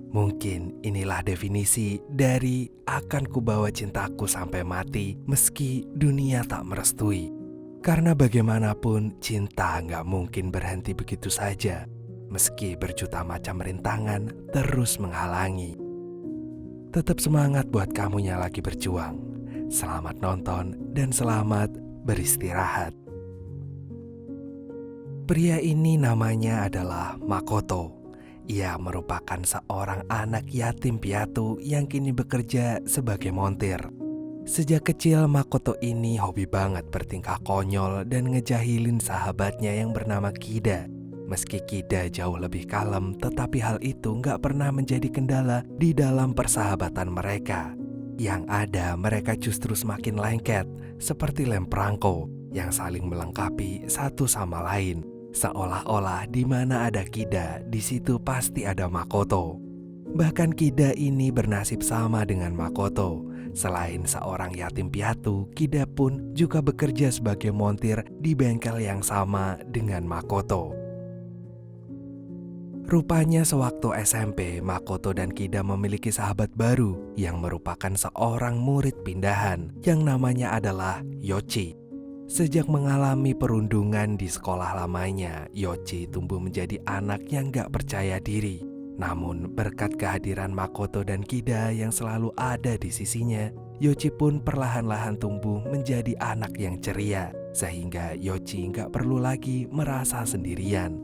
Mungkin inilah definisi dari akan kubawa cintaku sampai mati meski dunia tak merestui. Karena bagaimanapun cinta nggak mungkin berhenti begitu saja, meski berjuta macam rintangan terus menghalangi. Tetap semangat buat kamu yang lagi berjuang. Selamat nonton dan selamat beristirahat. Pria ini namanya adalah Makoto. Ia merupakan seorang anak yatim piatu yang kini bekerja sebagai montir. Sejak kecil Makoto ini hobi banget bertingkah konyol dan ngejahilin sahabatnya yang bernama Kida. Meski Kida jauh lebih kalem, tetapi hal itu nggak pernah menjadi kendala di dalam persahabatan mereka. Yang ada mereka justru semakin lengket, seperti lem perangko yang saling melengkapi satu sama lain. Seolah-olah di mana ada Kida, di situ pasti ada Makoto. Bahkan Kida ini bernasib sama dengan Makoto. Selain seorang yatim piatu, Kida pun juga bekerja sebagai montir di bengkel yang sama dengan Makoto. Rupanya sewaktu SMP, Makoto dan Kida memiliki sahabat baru yang merupakan seorang murid pindahan yang namanya adalah Yochi. Sejak mengalami perundungan di sekolah lamanya, Yochi tumbuh menjadi anak yang gak percaya diri. Namun berkat kehadiran Makoto dan Kida yang selalu ada di sisinya, Yochi pun perlahan-lahan tumbuh menjadi anak yang ceria. Sehingga Yochi gak perlu lagi merasa sendirian.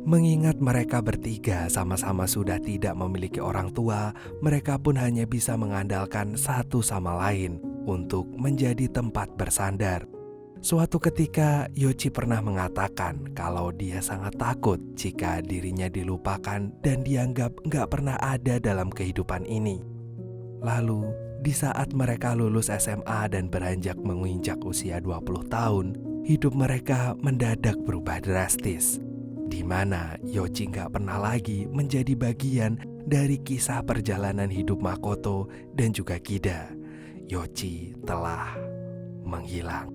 Mengingat mereka bertiga sama-sama sudah tidak memiliki orang tua, mereka pun hanya bisa mengandalkan satu sama lain untuk menjadi tempat bersandar. Suatu ketika, Yochi pernah mengatakan kalau dia sangat takut jika dirinya dilupakan dan dianggap gak pernah ada dalam kehidupan ini. Lalu, di saat mereka lulus SMA dan beranjak menginjak usia 20 tahun, hidup mereka mendadak berubah drastis. Di mana Yochi gak pernah lagi menjadi bagian dari kisah perjalanan hidup Makoto dan juga Kida. Yochi telah menghilang.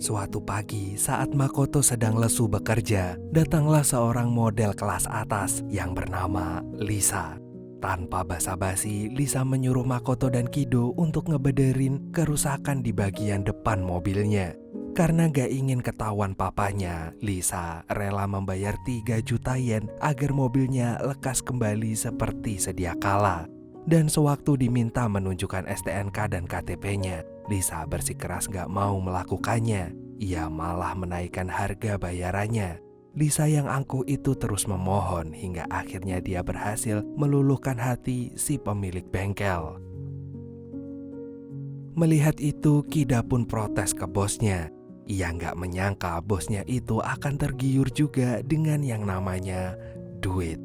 Suatu pagi saat Makoto sedang lesu bekerja, datanglah seorang model kelas atas yang bernama Lisa. Tanpa basa-basi, Lisa menyuruh Makoto dan Kido untuk ngebederin kerusakan di bagian depan mobilnya. Karena gak ingin ketahuan papanya, Lisa rela membayar 3 juta yen agar mobilnya lekas kembali seperti sedia kala. Dan sewaktu diminta menunjukkan STNK dan KTP-nya, Lisa bersikeras gak mau melakukannya. Ia malah menaikkan harga bayarannya. Lisa yang angkuh itu terus memohon hingga akhirnya dia berhasil meluluhkan hati si pemilik bengkel. Melihat itu, Kida pun protes ke bosnya. Ia gak menyangka bosnya itu akan tergiur juga dengan yang namanya duit.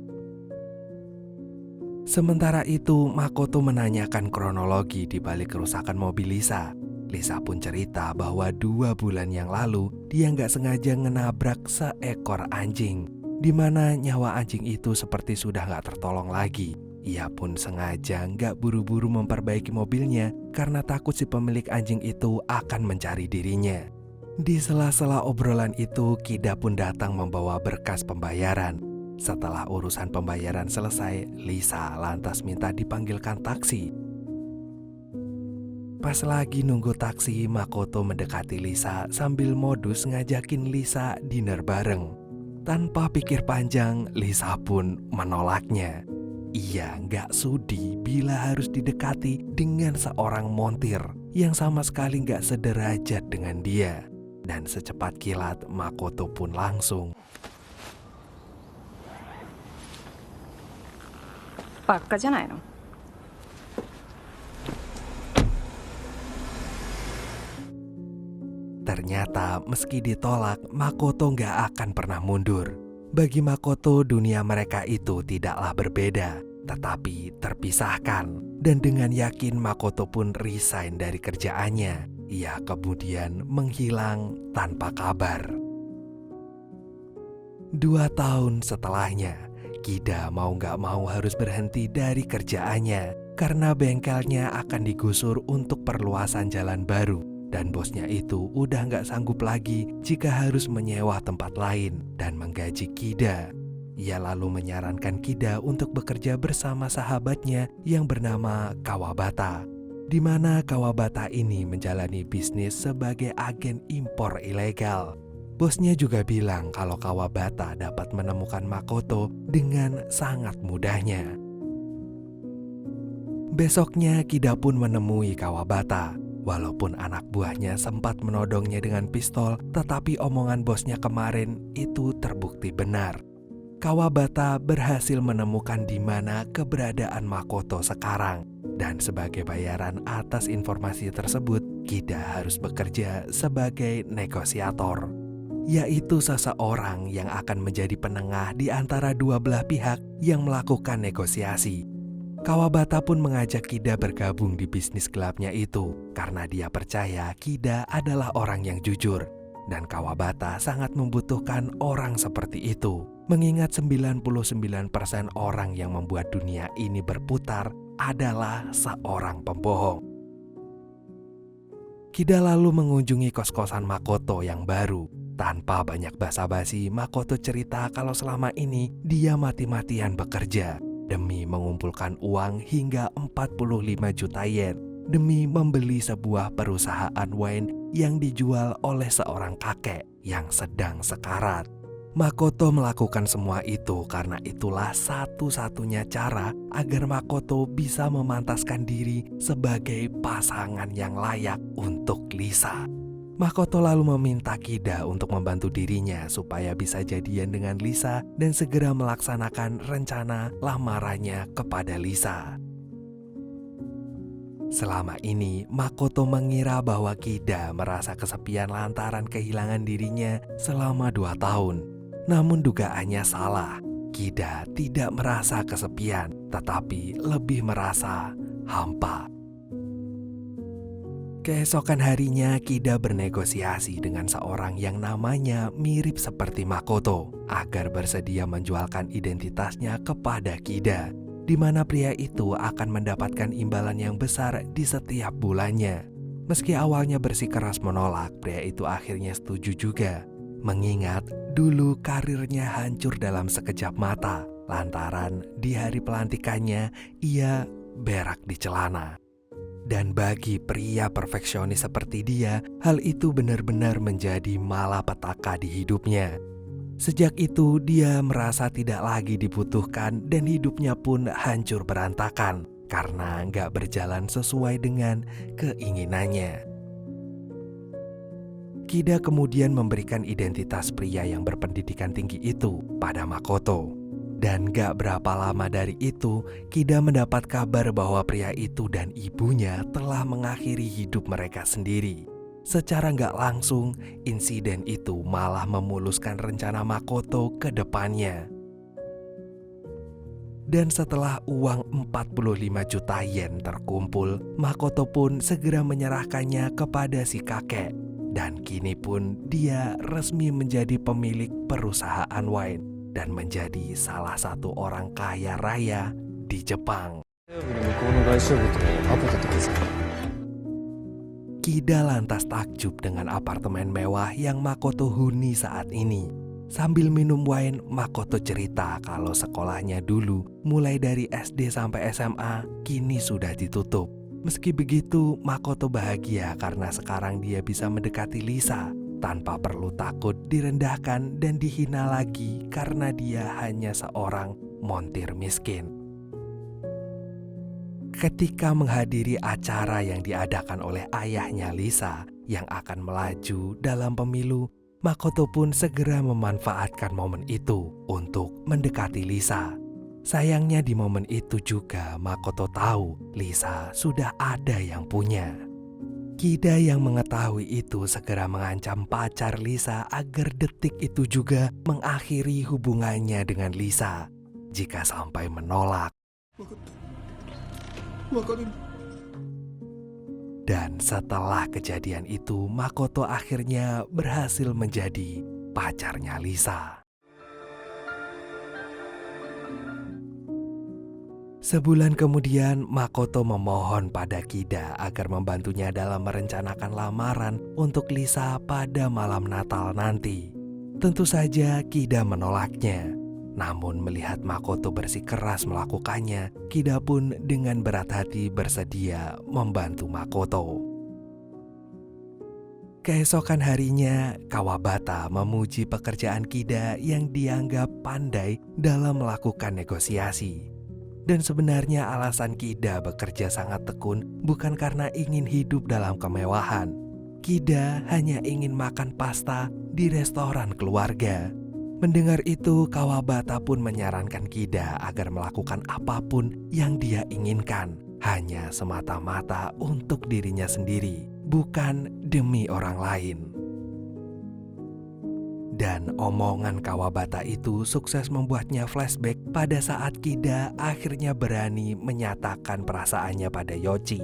Sementara itu, Makoto menanyakan kronologi di balik kerusakan mobil Lisa. Lisa pun cerita bahwa 2 bulan yang lalu dia gak sengaja ngenabrak seekor anjing, di mana nyawa anjing itu seperti sudah gak tertolong lagi. Ia pun sengaja gak buru-buru memperbaiki mobilnya karena takut si pemilik anjing itu akan mencari dirinya. Di sela-sela obrolan itu, Kida pun datang membawa berkas pembayaran. Setelah urusan pembayaran selesai, Lisa lantas minta dipanggilkan taksi. Pas lagi nunggu taksi, Makoto mendekati Lisa sambil modus ngajakin Lisa dinner bareng. Tanpa pikir panjang, Lisa pun menolaknya. Ia gak sudi bila harus didekati dengan seorang montir yang sama sekali gak sederajat dengan dia. Dan secepat kilat, Makoto pun langsung ばっかじゃないの。 Ternyata meski ditolak, Makoto gak akan pernah mundur. Bagi Makoto, dunia mereka itu tidaklah berbeda, tetapi terpisahkan. Dan dengan yakin Makoto pun resign dari kerjaannya. Ia kemudian menghilang tanpa kabar. 2 tahun setelahnya, Kida mau gak mau harus berhenti dari kerjaannya karena bengkelnya akan digusur untuk perluasan jalan baru. Dan bosnya itu udah gak sanggup lagi jika harus menyewa tempat lain dan menggaji Kida. Ia lalu menyarankan Kida untuk bekerja bersama sahabatnya yang bernama Kawabata, di mana Kawabata ini menjalani bisnis sebagai agen impor ilegal. Bosnya juga bilang kalau Kawabata dapat menemukan Makoto dengan sangat mudahnya. Besoknya Kida pun menemui Kawabata. Walaupun anak buahnya sempat menodongnya dengan pistol, tetapi omongan bosnya kemarin itu terbukti benar. Kawabata berhasil menemukan di mana keberadaan Makoto sekarang. Dan sebagai bayaran atas informasi tersebut, Kida harus bekerja sebagai negosiator, yaitu seseorang yang akan menjadi penengah di antara dua belah pihak yang melakukan negosiasi. Kawabata pun mengajak Kida bergabung di bisnis gelapnya itu karena dia percaya Kida adalah orang yang jujur. Dan Kawabata sangat membutuhkan orang seperti itu, mengingat 99% orang yang membuat dunia ini berputar adalah seorang pembohong. Kida lalu mengunjungi kos-kosan Makoto yang baru. Tanpa banyak basa-basi, Makoto cerita kalau selama ini dia mati-matian bekerja demi mengumpulkan uang hingga 45 juta yen demi membeli sebuah perusahaan wine yang dijual oleh seorang kakek yang sedang sekarat. Makoto melakukan semua itu karena itulah satu-satunya cara agar Makoto bisa memantaskan diri sebagai pasangan yang layak untuk Lisa. Makoto lalu meminta Kida untuk membantu dirinya supaya bisa jadian dengan Lisa dan segera melaksanakan rencana lamarannya kepada Lisa. Selama ini, Makoto mengira bahwa Kida merasa kesepian lantaran kehilangan dirinya selama 2 tahun. Namun dugaannya salah. Kida tidak merasa kesepian, tetapi lebih merasa hampa. Keesokan harinya, Kida bernegosiasi dengan seorang yang namanya mirip seperti Makoto agar bersedia menjualkan identitasnya kepada Kida, di mana pria itu akan mendapatkan imbalan yang besar di setiap bulannya. Meski awalnya bersikeras menolak, pria itu akhirnya setuju juga. Mengingat dulu karirnya hancur dalam sekejap mata, lantaran di hari pelantikannya ia berak di celana. Dan bagi pria perfeksionis seperti dia, hal itu benar-benar menjadi malapetaka di hidupnya. Sejak itu dia merasa tidak lagi dibutuhkan dan hidupnya pun hancur berantakan karena nggak berjalan sesuai dengan keinginannya. Kida kemudian memberikan identitas pria yang berpendidikan tinggi itu pada Makoto. Dan gak berapa lama dari itu, Kida mendapat kabar bahwa pria itu dan ibunya telah mengakhiri hidup mereka sendiri. Secara gak langsung, insiden itu malah memuluskan rencana Makoto ke depannya. Dan setelah uang 45 juta yen terkumpul, Makoto pun segera menyerahkannya kepada si kakek. Dan kini pun dia resmi menjadi pemilik perusahaan wine dan menjadi salah satu orang kaya raya di Jepang. Kida lantas takjub dengan apartemen mewah yang Makoto huni saat ini. Sambil minum wine, Makoto cerita kalau sekolahnya dulu mulai dari SD sampai SMA kini sudah ditutup. Meski begitu, Makoto bahagia karena sekarang dia bisa mendekati Lisa tanpa perlu takut direndahkan dan dihina lagi karena dia hanya seorang montir miskin. Ketika menghadiri acara yang diadakan oleh ayahnya Lisa yang akan melaju dalam pemilu, Makoto pun segera memanfaatkan momen itu untuk mendekati Lisa. Sayangnya di momen itu juga Makoto tahu Lisa sudah ada yang punya. Kida yang mengetahui itu segera mengancam pacar Lisa agar detik itu juga mengakhiri hubungannya dengan Lisa jika sampai menolak. Dan setelah kejadian itu, Makoto akhirnya berhasil menjadi pacarnya Lisa. Sebulan kemudian, Makoto memohon pada Kida agar membantunya dalam merencanakan lamaran untuk Lisa pada malam Natal nanti. Tentu saja Kida menolaknya. Namun melihat Makoto bersikeras melakukannya, Kida pun dengan berat hati bersedia membantu Makoto. Keesokan harinya, Kawabata memuji pekerjaan Kida yang dianggap pandai dalam melakukan negosiasi. Dan sebenarnya alasan Kida bekerja sangat tekun bukan karena ingin hidup dalam kemewahan. Kida hanya ingin makan pasta di restoran keluarga. Mendengar itu, Kawabata pun menyarankan Kida agar melakukan apapun yang dia inginkan, hanya semata-mata untuk dirinya sendiri, bukan demi orang lain. Dan omongan Kawabata itu sukses membuatnya flashback pada saat Kida akhirnya berani menyatakan perasaannya pada Yochi.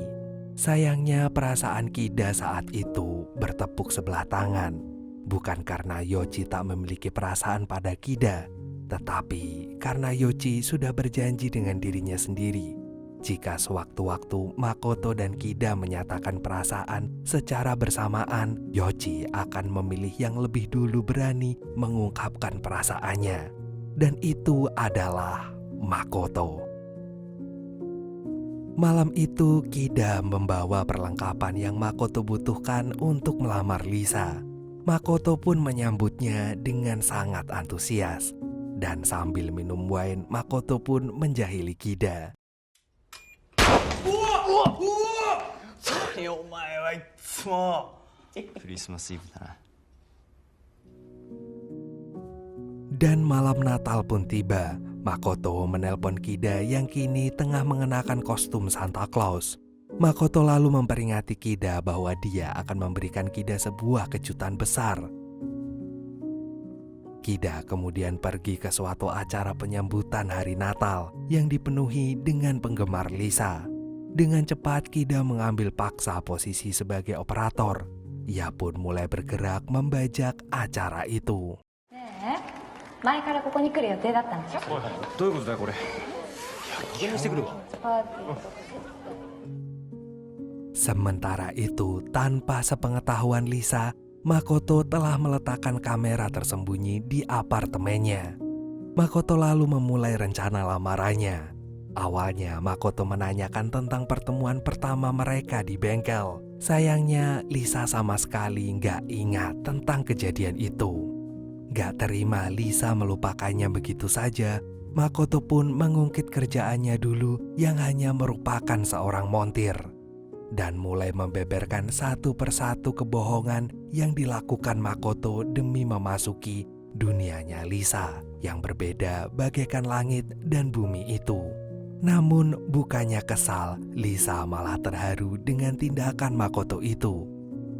Sayangnya perasaan Kida saat itu bertepuk sebelah tangan. Bukan karena Yochi tak memiliki perasaan pada Kida, tetapi karena Yochi sudah berjanji dengan dirinya sendiri. Jika sewaktu-waktu Makoto dan Kida menyatakan perasaan secara bersamaan, Yochi akan memilih yang lebih dulu berani mengungkapkan perasaannya. Dan itu adalah Makoto. Malam itu, Kida membawa perlengkapan yang Makoto butuhkan untuk melamar Lisa. Makoto pun menyambutnya dengan sangat antusias. Dan sambil minum wine, Makoto pun menjahili Kida. Dan malam Natal pun tiba. Makoto menelpon Kida yang kini tengah mengenakan kostum Santa Claus. Makoto lalu memperingati Kida bahwa dia akan memberikan Kida sebuah kejutan besar. Kida kemudian pergi ke suatu acara penyambutan hari Natal yang dipenuhi dengan penggemar Lisa. Dengan cepat Kida mengambil paksa posisi sebagai operator. Ia pun mulai bergerak membajak acara itu. Sementara itu, tanpa sepengetahuan Lisa, Makoto telah meletakkan kamera tersembunyi di apartemennya. Makoto lalu memulai rencana lamarannya. Awalnya Makoto menanyakan tentang pertemuan pertama mereka di bengkel. Sayangnya Lisa sama sekali nggak ingat tentang kejadian itu. Gak terima Lisa melupakannya begitu saja, Makoto pun mengungkit kerjaannya dulu yang hanya merupakan seorang montir. Dan mulai membeberkan satu persatu kebohongan yang dilakukan Makoto demi memasuki dunianya Lisa yang berbeda bagaikan langit dan bumi itu. Namun bukannya kesal, Lisa malah terharu dengan tindakan Makoto itu.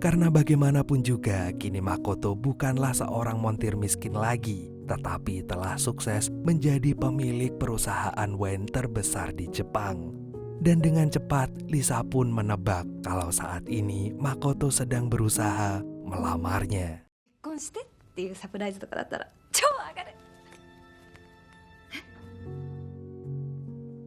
Karena bagaimanapun juga kini Makoto bukanlah seorang montir miskin lagi, tetapi telah sukses menjadi pemilik perusahaan wine terbesar di Jepang. Dan dengan cepat Lisa pun menebak kalau saat ini Makoto sedang berusaha melamarnya.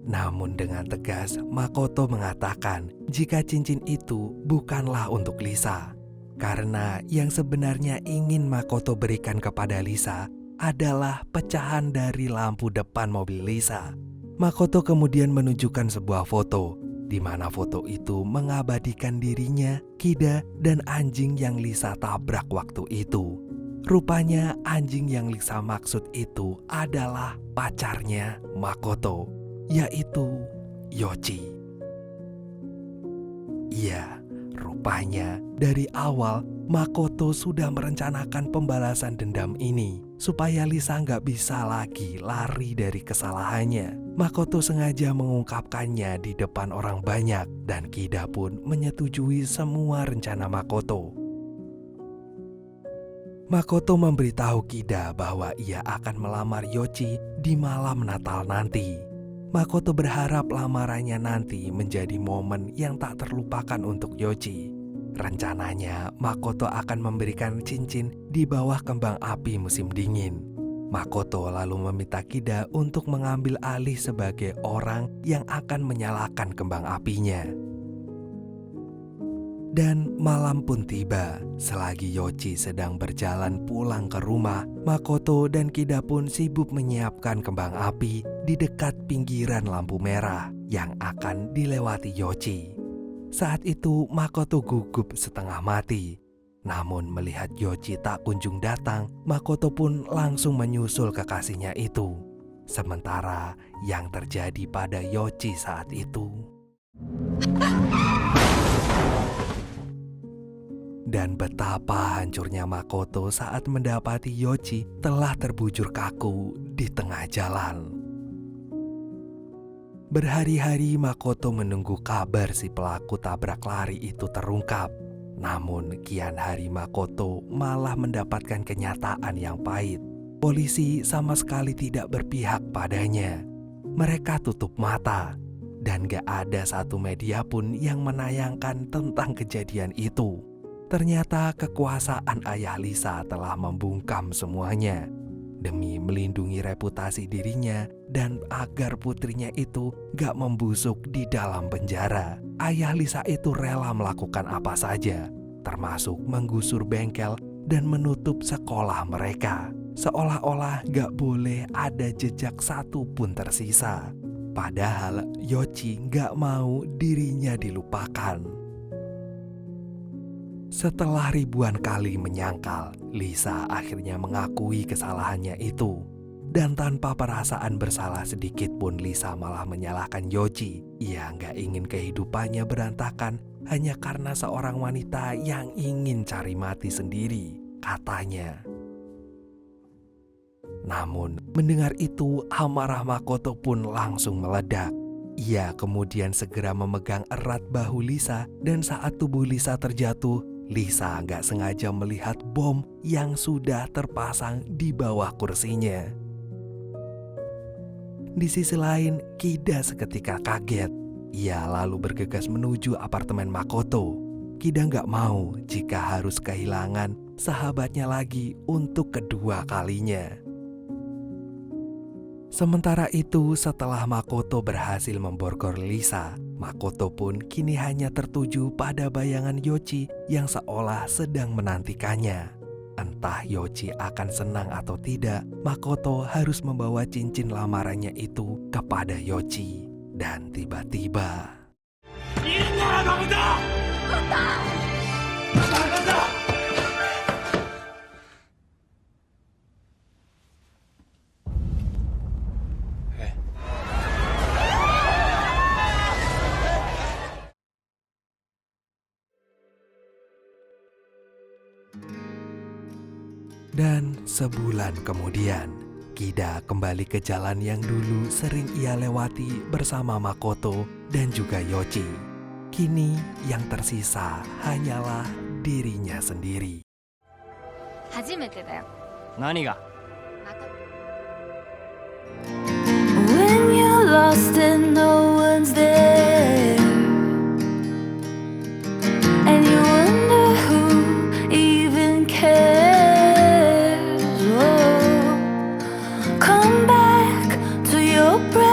Namun dengan tegas Makoto mengatakan jika cincin itu bukanlah untuk Lisa. Karena yang sebenarnya ingin Makoto berikan kepada Lisa adalah pecahan dari lampu depan mobil Lisa. Makoto kemudian menunjukkan sebuah foto, di mana foto itu mengabadikan dirinya, Kida, dan anjing yang Lisa tabrak waktu itu. Rupanya anjing yang Lisa maksud itu adalah pacarnya Makoto, yaitu Yochi. Iya, rupanya dari awal Makoto sudah merencanakan pembalasan dendam ini supaya Lisa nggak bisa lagi lari dari kesalahannya. Makoto sengaja mengungkapkannya di depan orang banyak dan Kida pun menyetujui semua rencana Makoto. Makoto memberitahu Kida bahwa ia akan melamar Yochi di malam Natal nanti. Makoto berharap lamarannya nanti menjadi momen yang tak terlupakan untuk Yochi. Rencananya, Makoto akan memberikan cincin di bawah kembang api musim dingin. Makoto lalu meminta Kida untuk mengambil alih sebagai orang yang akan menyalakan kembang apinya. Dan malam pun tiba. Selagi Yoichi sedang berjalan pulang ke rumah, Makoto dan Kida pun sibuk menyiapkan kembang api di dekat pinggiran lampu merah yang akan dilewati Yoichi. Saat itu Makoto gugup setengah mati. Namun melihat Yoichi tak kunjung datang, Makoto pun langsung menyusul kekasihnya itu. Sementara yang terjadi pada Yoichi saat itu. Dan betapa hancurnya Makoto saat mendapati Yoichi telah terbujur kaku di tengah jalan. Berhari-hari Makoto menunggu kabar si pelaku tabrak lari itu terungkap. Namun kian hari Makoto malah mendapatkan kenyataan yang pahit. Polisi sama sekali tidak berpihak padanya. Mereka tutup mata. Dan gak ada satu media pun yang menayangkan tentang kejadian itu. Ternyata kekuasaan ayah Lisa telah membungkam semuanya. Demi melindungi reputasi dirinya dan agar putrinya itu gak membusuk di dalam penjara, ayah Lisa itu rela melakukan apa saja, termasuk menggusur bengkel dan menutup sekolah mereka. Seolah-olah gak boleh ada jejak satu pun tersisa. Padahal Yoichi gak mau dirinya dilupakan. Setelah ribuan kali menyangkal, Lisa akhirnya mengakui kesalahannya itu. Dan tanpa perasaan bersalah sedikit pun Lisa malah menyalahkan Yoichi. Ia nggak ingin kehidupannya berantakan hanya karena seorang wanita yang ingin cari mati sendiri, katanya. Namun mendengar itu, amarah Makoto pun langsung meledak. Ia kemudian segera memegang erat bahu Lisa dan saat tubuh Lisa terjatuh, Lisa nggak sengaja melihat bom yang sudah terpasang di bawah kursinya. Di sisi lain, Kida seketika kaget. Ia lalu bergegas menuju apartemen Makoto. Kida nggak mau jika harus kehilangan sahabatnya lagi untuk kedua kalinya. Sementara itu, setelah Makoto berhasil memborgol Lisa, Makoto pun kini hanya tertuju pada bayangan Yoichi yang seolah sedang menantikannya. Entah Yoichi akan senang atau tidak, Makoto harus membawa cincin lamarannya itu kepada Yoichi. Dan tiba-tiba... Dan sebulan kemudian, Kida kembali ke jalan yang dulu sering ia lewati bersama Makoto dan juga Yoichi. Kini yang tersisa hanyalah dirinya sendiri. 初めてだよ。何が When you're lost and no one's there, and you wonder who even cares. Oh, come back to your breath.